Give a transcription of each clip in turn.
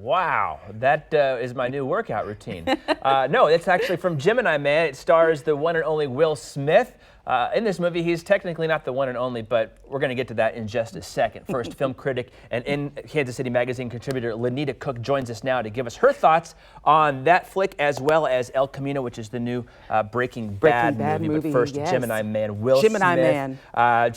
Wow, that is my new workout routine. No, it's actually from Gemini Man. It stars the one and only Will Smith. In this movie, he's technically not the one and only, but we're going to get to that in just a second. First, film critic and in Kansas City Magazine contributor Lonita Cook joins us now to give us her thoughts on that flick, as well as El Camino, which is the new Breaking Bad movie. But first, yes. Gemini Man, Will Gemini Smith. Man.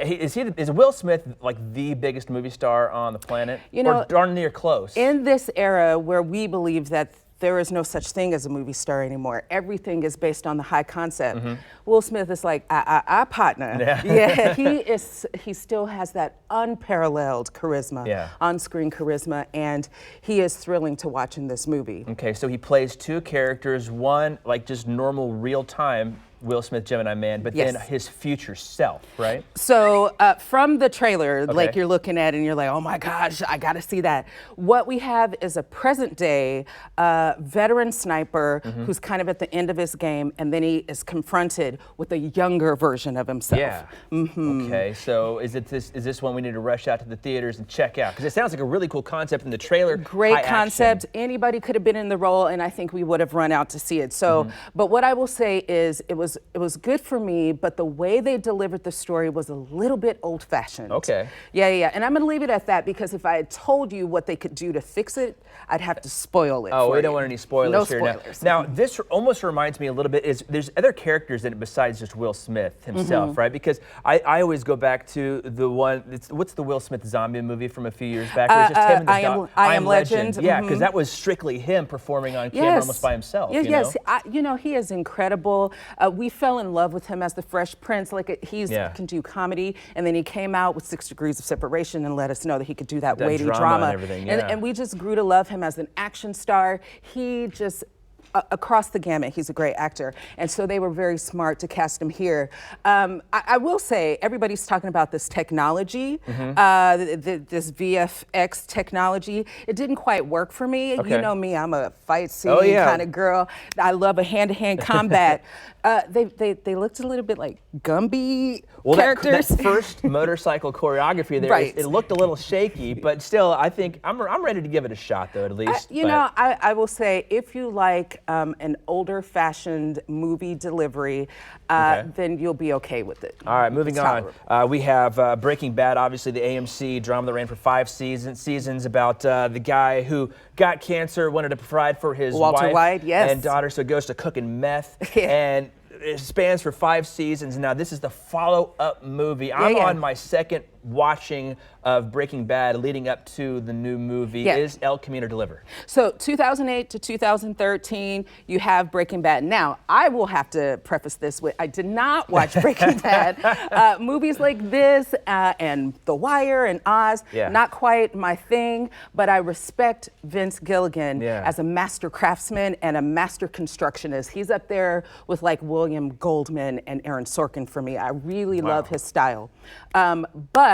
Is Will Smith like the biggest movie star on the planet? You know, or darn near close? In this era where we believe that there is no such thing as a movie star anymore, everything is based on the high concept. Will Smith is like, partner. Yeah, he still has that unparalleled charisma, on-screen charisma, and he is thrilling to watch in this movie. Okay, so he plays two characters, one like just normal real-time Will Smith, Gemini Man, but then his future self, right? So from the trailer, like you're looking at and you're like, oh my gosh, I gotta see that. What we have is a present day veteran sniper who's kind of at the end of his game, and then he is confronted with a younger version of himself. Yeah. Okay, so is this one we need to rush out to the theaters and check out? Because it sounds like a really cool concept in the trailer. Great concept. Anybody could have been in the role, and I think we would have run out to see it. So, but what I will say is it was good for me, but the way they delivered the story was a little bit old-fashioned. Okay. Yeah, and I'm gonna leave it at that, because if I had told you what they could do to fix it, I'd have to spoil it for we you. don't want any spoilers No here. spoilers. Now, this almost reminds me a little bit, there's other characters in it besides just Will Smith himself, right? Because I always go back to the one, what's the Will Smith zombie movie from a few years back? Where it's just him and I Am Legend. Yeah, because that was strictly him performing on camera almost by himself. Yes, you know, he is incredible. We fell in love with him as the Fresh Prince. Like he can do comedy, and then he came out with 6 Degrees of Separation and let us know that he could do that weighty drama and everything. And we just grew to love him as an action star. He just across the gamut, he's a great actor, and so they were very smart to cast him here. I will say, everybody's talking about this technology, this VFX technology. It didn't quite work for me. You know me, I'm a fight scene kind of girl. I love a hand-to-hand combat. They looked a little bit like Gumby characters. That first motorcycle choreography there, it looked a little shaky, but still, I think I'm ready to give it a shot, though, at least. You know, I will say, if you like an older-fashioned movie delivery, then you'll be okay with it. All right, moving on. We have Breaking Bad, obviously the AMC drama that ran for 5 seasons about the guy who got cancer, wanted to provide for his wife and daughter, so goes to cooking meth. And it spans for 5 seasons. Now, this is the follow-up movie. I'm on my second watching of Breaking Bad leading up to the new movie. Is El Camino deliver? So 2008 to 2013, you have Breaking Bad. Now, I will have to preface this with, I did not watch Breaking Bad. Movies like this and The Wire and Oz, not quite my thing, but I respect Vince Gilligan as a master craftsman and a master constructionist. He's up there with like William Goldman and Aaron Sorkin for me. I really love his style. But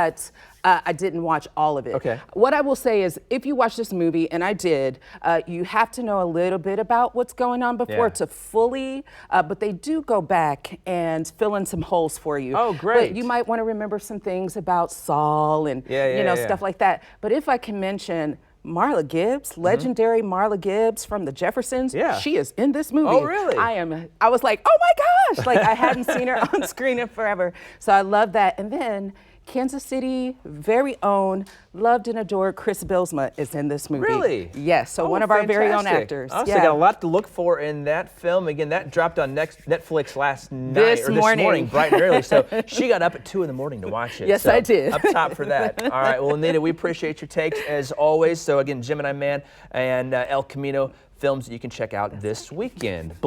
I didn't watch all of it. What I will say is, if you watch this movie, and I did, you have to know a little bit about what's going on before to fully, but they do go back and fill in some holes for you. Oh, great. But you might want to remember some things about Saul and you know, stuff like that. But if I can mention Marla Gibbs, legendary Marla Gibbs from the Jeffersons, she is in this movie. Oh, really? I was like, oh my gosh, like I hadn't seen her on screen in forever. So I love that. And then Kansas City, very own, loved and adored Chris Bilsma is in this movie. Really? Yes, so one of our very own actors. Also got a lot to look for in that film. Again, that dropped on Netflix last night, this morning, bright and early. So she got up at 2 in the morning to watch it. Yes, I did. Up top for that. All right, well, Lonita, we appreciate your takes as always. So again, Gemini Man and El Camino, films that you can check out this weekend.